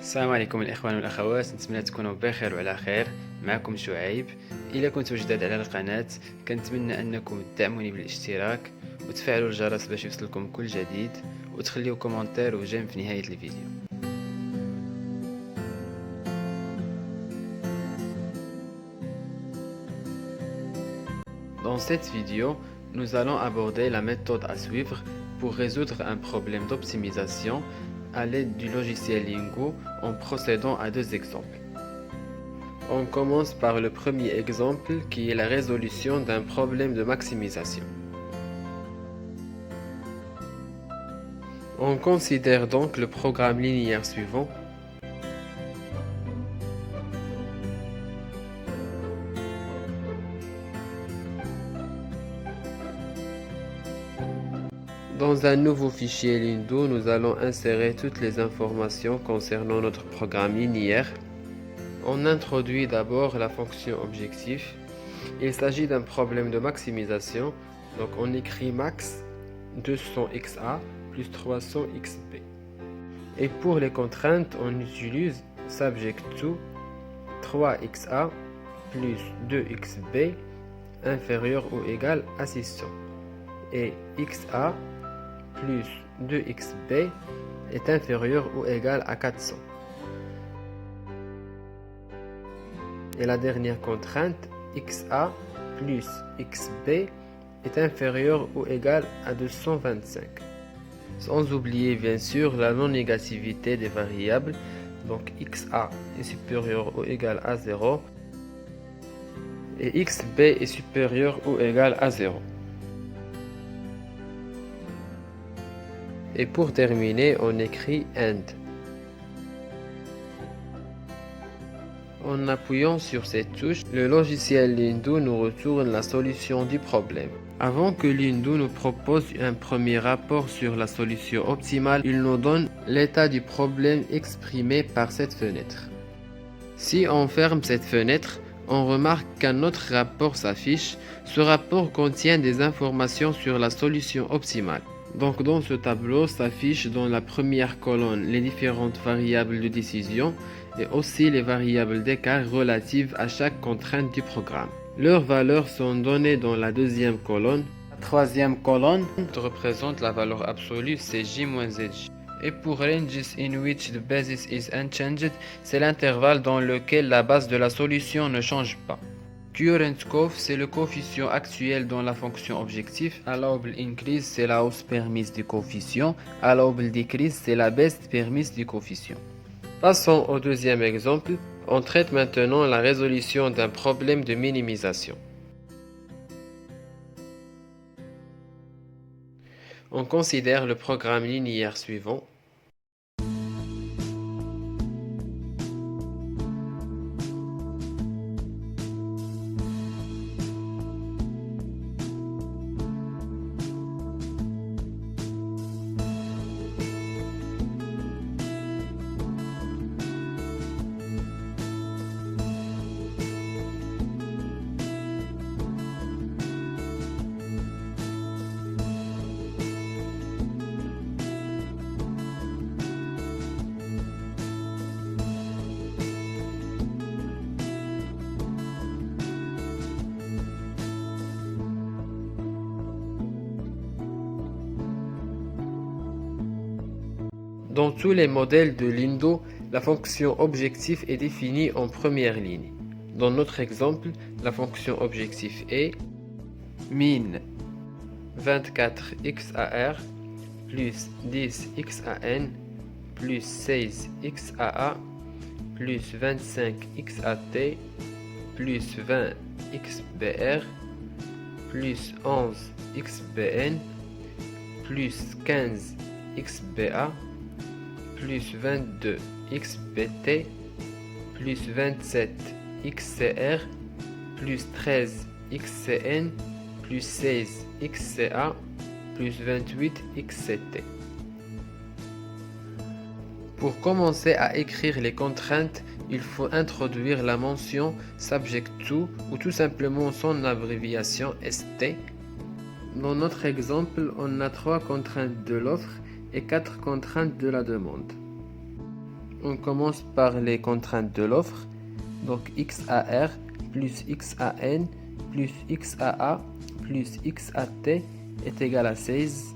السلام عليكم الإخوان والأخوات، نتمنى تكونوا بخير وعلى خير. معكم شعيب. إذا كنتوا جداد على القناة كنتمنى أنكم تدعموني بالاشتراك وتفعلوا الجرس باش يوصلكم كل جديد، وتخليوا كومنتير وجيم في نهاية الفيديو. Dans cette vidéo, nous allons aborder la méthode à suivre pour résoudre un problème d'optimisation à l'aide du logiciel Lingo en procédant à deux exemples. On commence par le premier exemple qui est la résolution d'un problème de maximisation. On considère donc le programme linéaire suivant. Dans un nouveau fichier Lindo, nous allons insérer toutes les informations concernant notre programme linéaire. On introduit d'abord la fonction objectif. Il s'agit d'un problème de maximisation, donc on écrit max 200xa plus 300xb. Et pour les contraintes, on utilise subject2 3xa plus 2xb inférieur ou égal à 600 et xa plus 2xb est inférieur ou égal à 400. Et la dernière contrainte, xa plus xb est inférieur ou égal à 225. Sans oublier bien sûr la non-négativité des variables, donc xa est supérieur ou égal à 0 et xb est supérieur ou égal à 0. Et pour terminer, on écrit AND. En appuyant sur cette touche, le logiciel Lindo nous retourne la solution du problème. Avant que Lindo nous propose un premier rapport sur la solution optimale, il nous donne l'état du problème exprimé par cette fenêtre. Si on ferme cette fenêtre, on remarque qu'un autre rapport s'affiche. Ce rapport contient des informations sur la solution optimale. Donc dans ce tableau s'affichent dans la première colonne les différentes variables de décision et aussi les variables d'écart relatives à chaque contrainte du programme. Leurs valeurs sont données dans la deuxième colonne. La troisième colonne représente la valeur absolue, c'est j-zj. Et pour ranges in which the basis is unchanged, c'est l'intervalle dans lequel la base de la solution ne change pas. Current coef, c'est le coefficient actuel dans la fonction objectif. Allowable increase, c'est la hausse permise du coefficient. Allowable decrease, c'est la baisse permise du coefficient. Passons au deuxième exemple. On traite maintenant la résolution d'un problème de minimisation. On considère le programme linéaire suivant. Dans tous les modèles de Lindo, la fonction objectif est définie en première ligne. Dans notre exemple, la fonction objectif est min 24xar plus 10xan plus 16xaa plus 25xat plus 20xbr plus 11xbn plus 15xba plus 22xbt plus 27xcr plus 13xcn plus 16xca plus 28xct. Pour commencer à écrire les contraintes, il faut introduire la mention subject2 ou tout simplement son abréviation ST. Dans notre exemple, on a 3 contraintes de l'offre et 4 contraintes de la demande. On commence par les contraintes de l'offre. Donc XAR plus XAN plus XAA plus XAT est égal à 16.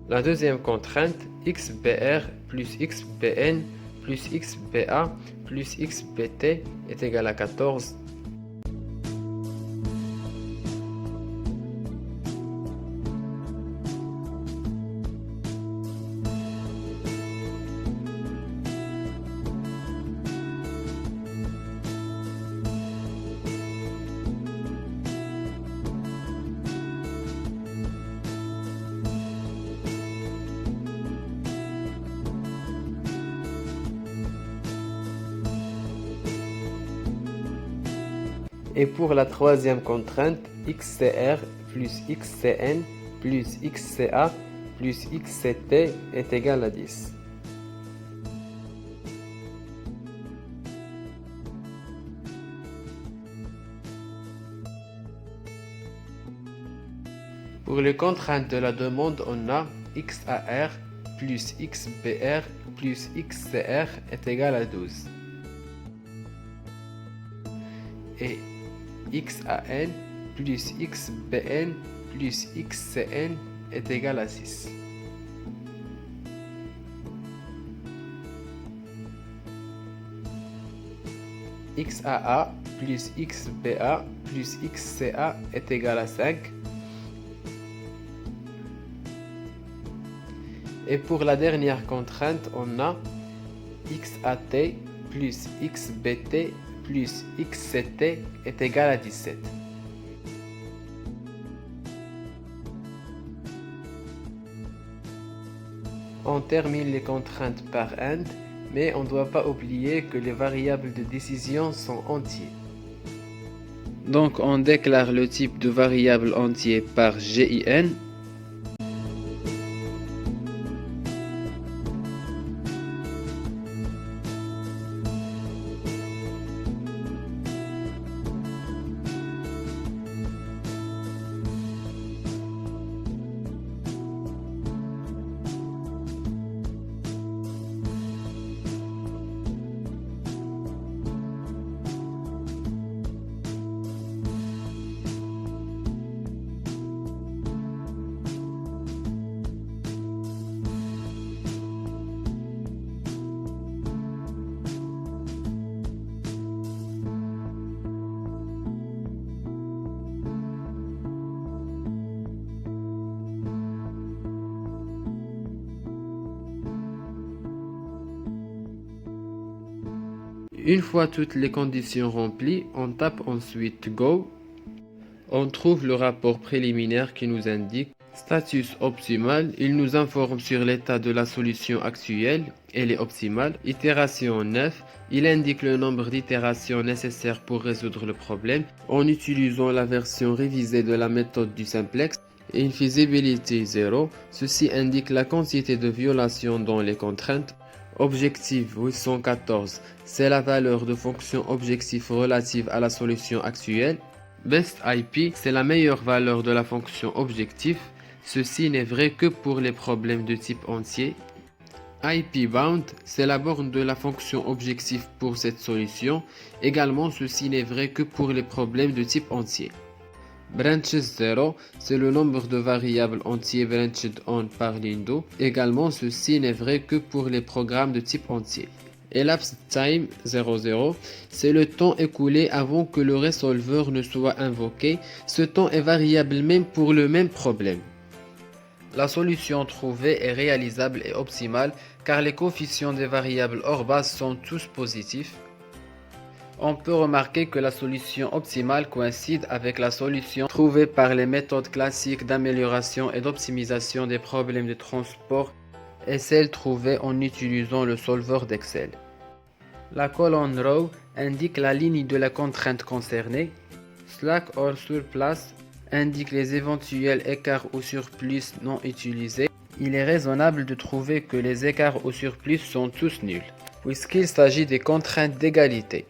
La deuxième contrainte, XBR plus XBN plus XBA plus XBT est égal à 14. Et pour la troisième contrainte, XCR plus XCN plus XCA plus XCT est égal à 10. Pour les contraintes de la demande, on a XAR plus XBR plus XCR est égal à 12. Et XAN plus XBN plus XCN est égal à 6. XAA plus XBA plus XCA est égal à 5. Et pour la dernière contrainte, on a XAT plus XBT plus XCT est égal à 17. On termine les contraintes par AND, mais on ne doit pas oublier que les variables de décision sont entiers. Donc on déclare le type de variable entier par GIN. Une fois toutes les conditions remplies, on tape ensuite Go. On trouve le rapport préliminaire qui nous indique status optimal. Il nous informe sur l'état de la solution actuelle. Elle est optimale. Itération 9. Il indique le nombre d'itérations nécessaires pour résoudre le problème en utilisant la version révisée de la méthode du simplex. Infeasibility 0. Ceci indique la quantité de violations dans les contraintes. Objectif 814, c'est la valeur de fonction objectif relative à la solution actuelle. Best IP, c'est la meilleure valeur de la fonction objectif. Ceci n'est vrai que pour les problèmes de type entier. IP bound, c'est la borne de la fonction objectif pour cette solution. Également, ceci n'est vrai que pour les problèmes de type entier. Branches 0, c'est le nombre de variables entiers branched on par Lindo. Également, ceci n'est vrai que pour les programmes de type entier. Elapsed time 00, c'est le temps écoulé avant que le résolveur ne soit invoqué. Ce temps est variable même pour le même problème. La solution trouvée est réalisable et optimale car les coefficients des variables hors base sont tous positifs. On peut remarquer que la solution optimale coïncide avec la solution trouvée par les méthodes classiques d'amélioration et d'optimisation des problèmes de transport et celle trouvée en utilisant le solveur d'Excel. La colonne row indique la ligne de la contrainte concernée. Slack or surplus indique les éventuels écarts ou surplus non utilisés. Il est raisonnable de trouver que les écarts ou surplus sont tous nuls, puisqu'il s'agit des contraintes d'égalité.